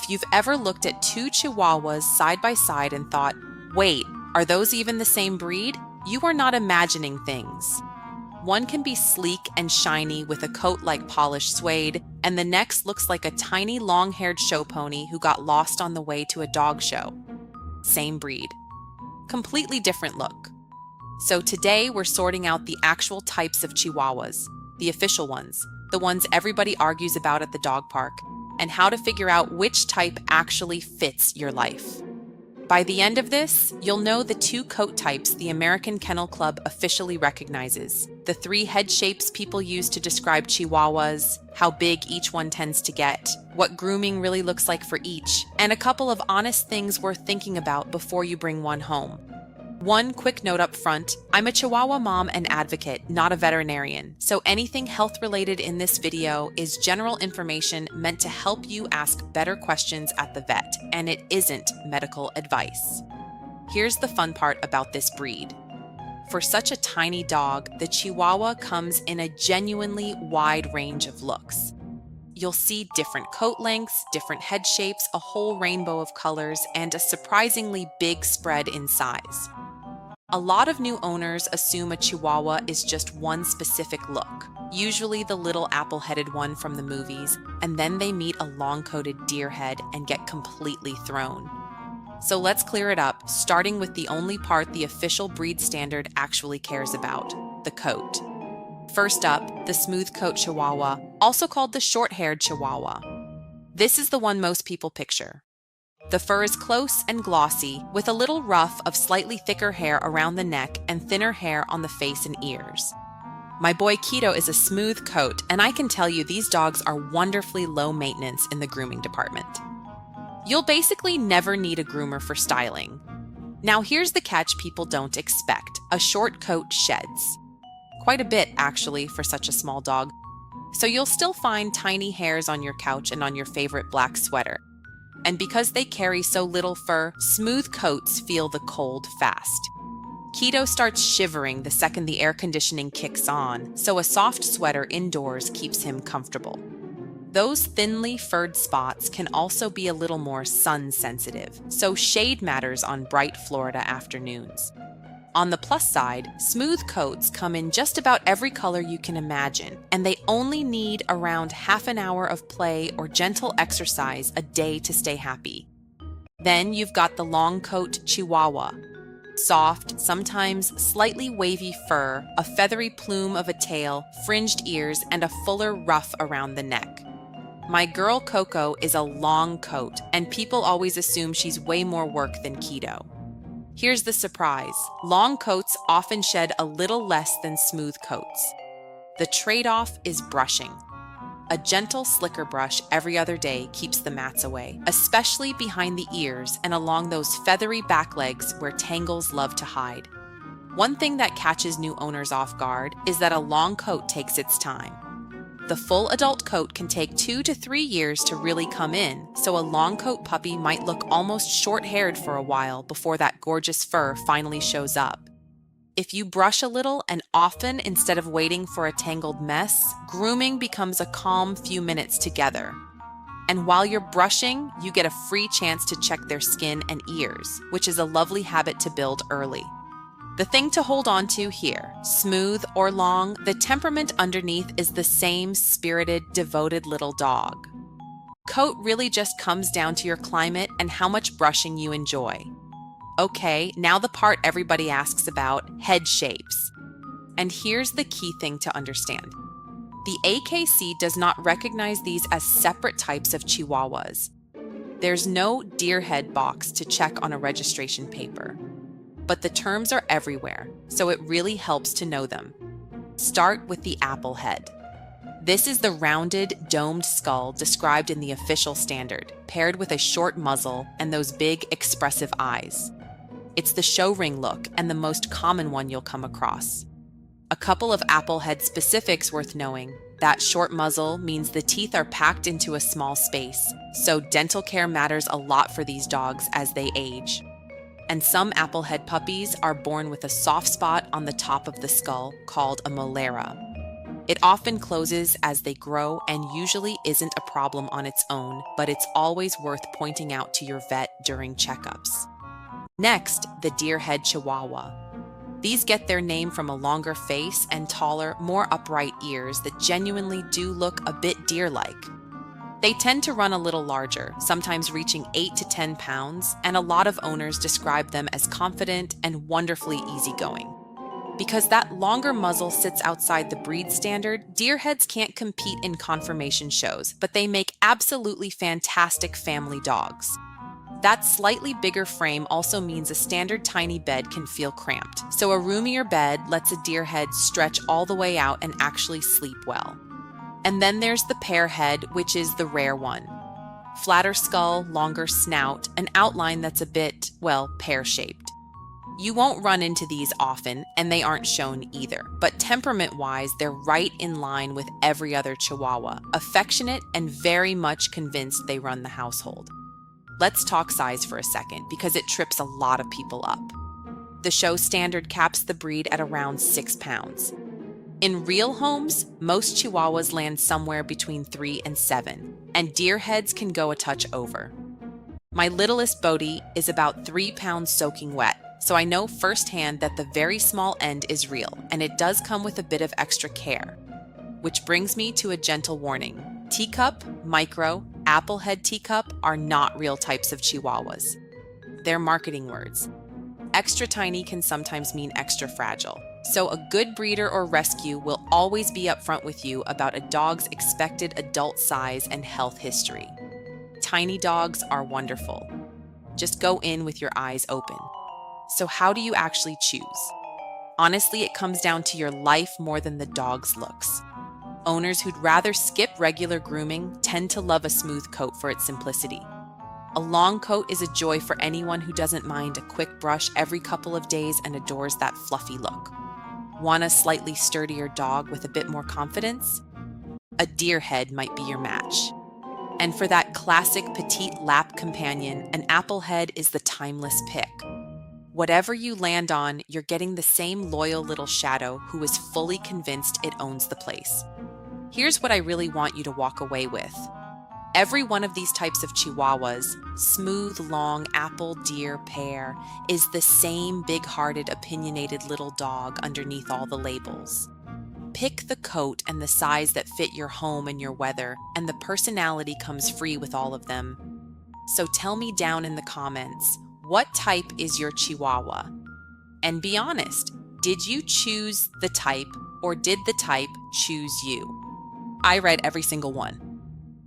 If you've ever looked at two Chihuahuas side by side and thought, wait, are those even the same breed? You are not imagining things. One can be sleek and shiny with a coat like polished suede, and the next looks like a tiny long-haired show pony who got lost on the way to a dog show. Same breed. Completely different look. So today we're sorting out the actual types of Chihuahuas, the official ones, the ones everybody argues about at the dog park, and how to figure out which type actually fits your life. By the end of this, you'll know the two coat types the American Kennel Club officially recognizes, the three head shapes people use to describe Chihuahuas, how big each one tends to get, what grooming really looks like for each, and a couple of honest things worth thinking about before you bring one home. One quick note up front, I'm a Chihuahua mom and advocate, not a veterinarian, so anything health-related in this video is general information meant to help you ask better questions at the vet, and it isn't medical advice. Here's the fun part about this breed. For such a tiny dog, the Chihuahua comes in a genuinely wide range of looks. You'll see different coat lengths, different head shapes, a whole rainbow of colors, and a surprisingly big spread in size. A lot of new owners assume a Chihuahua is just one specific look, usually the little apple-headed one from the movies, and then they meet a long-coated deer head and get completely thrown. So let's clear it up, starting with the only part the official breed standard actually cares about, the coat. First up, the smooth coat Chihuahua, also called the short-haired Chihuahua. This is the one most people picture. The fur is close and glossy, with a little ruff of slightly thicker hair around the neck and thinner hair on the face and ears. My boy Keto is a smooth coat, and I can tell you these dogs are wonderfully low maintenance in the grooming department. You'll basically never need a groomer for styling. Now here's the catch people don't expect: a short coat sheds. Quite a bit, actually, for such a small dog. So you'll still find tiny hairs on your couch and on your favorite black sweater. And because they carry so little fur, smooth coats feel the cold fast. Keto starts shivering the second the air conditioning kicks on, so a soft sweater indoors keeps him comfortable. Those thinly furred spots can also be a little more sun sensitive, so shade matters on bright Florida afternoons. On the plus side, smooth coats come in just about every color you can imagine, and they only need around half an hour of play or gentle exercise a day to stay happy. Then you've got the long coat Chihuahua. Soft, sometimes slightly wavy fur, a feathery plume of a tail, fringed ears, and a fuller ruff around the neck. My girl Coco is a long coat, and people always assume she's way more work than Keto. Here's the surprise. Long coats often shed a little less than smooth coats. The trade-off is brushing. A gentle slicker brush every other day keeps the mats away, especially behind the ears and along those feathery back legs where tangles love to hide. One thing that catches new owners off guard is that a long coat takes its time. The full adult coat can take 2 to 3 years to really come in, so a long coat puppy might look almost short-haired for a while before that gorgeous fur finally shows up. If you brush a little and often instead of waiting for a tangled mess, grooming becomes a calm few minutes together. And while you're brushing, you get a free chance to check their skin and ears, which is a lovely habit to build early. The thing to hold on to here, smooth or long, the temperament underneath is the same spirited, devoted little dog. Coat really just comes down to your climate and how much brushing you enjoy. Okay, now the part everybody asks about, head shapes. And here's the key thing to understand. The AKC does not recognize these as separate types of Chihuahuas. There's no deer head box to check on a registration paper. But the terms are everywhere, so it really helps to know them. Start with the apple head. This is the rounded, domed skull described in the official standard, paired with a short muzzle and those big, expressive eyes. It's the show ring look and the most common one you'll come across. A couple of apple head specifics worth knowing. That short muzzle means the teeth are packed into a small space, so dental care matters a lot for these dogs as they age. And some applehead puppies are born with a soft spot on the top of the skull called a molera. It often closes as they grow and usually isn't a problem on its own, but it's always worth pointing out to your vet during checkups. Next, the deer-head Chihuahua. These get their name from a longer face and taller, more upright ears that genuinely do look a bit deer-like. They tend to run a little larger, sometimes reaching 8 to 10 pounds, and a lot of owners describe them as confident and wonderfully easygoing. Because that longer muzzle sits outside the breed standard, deerheads can't compete in conformation shows, but they make absolutely fantastic family dogs. That slightly bigger frame also means a standard tiny bed can feel cramped, so a roomier bed lets a deerhead stretch all the way out and actually sleep well. And then there's the pear head, which is the rare one. Flatter skull, longer snout, an outline that's a bit, well, pear-shaped. You won't run into these often, and they aren't shown either, but temperament-wise, they're right in line with every other Chihuahua, affectionate and very much convinced they run the household. Let's talk size for a second, because it trips a lot of people up. The show standard caps the breed at around 6 pounds. In real homes, most Chihuahuas land somewhere between 3 and 7, and deerheads can go a touch over. My littlest Bodi is about 3 pounds soaking wet, so I know firsthand that the very small end is real, and it does come with a bit of extra care. Which brings me to a gentle warning. Teacup, micro, applehead teacup are not real types of Chihuahuas. They're marketing words. Extra tiny can sometimes mean extra fragile. So a good breeder or rescue will always be upfront with you about a dog's expected adult size and health history. Tiny dogs are wonderful. Just go in with your eyes open. So how do you actually choose? Honestly, it comes down to your life more than the dog's looks. Owners who'd rather skip regular grooming tend to love a smooth coat for its simplicity. A long coat is a joy for anyone who doesn't mind a quick brush every couple of days and adores that fluffy look. Want a slightly sturdier dog with a bit more confidence? A deerhead might be your match. And for that classic petite lap companion, an applehead is the timeless pick. Whatever you land on, you're getting the same loyal little shadow who is fully convinced it owns the place. Here's what I really want you to walk away with. Every one of these types of Chihuahuas, smooth, long, apple, deer, pear, is the same big-hearted, opinionated little dog underneath all the labels. Pick the coat and the size that fit your home and your weather, and the personality comes free with all of them. So tell me down in the comments, what type is your Chihuahua? And be honest, did you choose the type, or did the type choose you? I read every single one.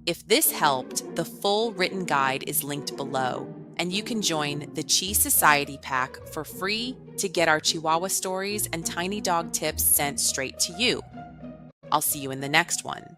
If this helped, the full written guide is linked below, and you can join the Chi Society Pack for free to get our Chihuahua stories and tiny dog tips sent straight to you. I'll see you in the next one.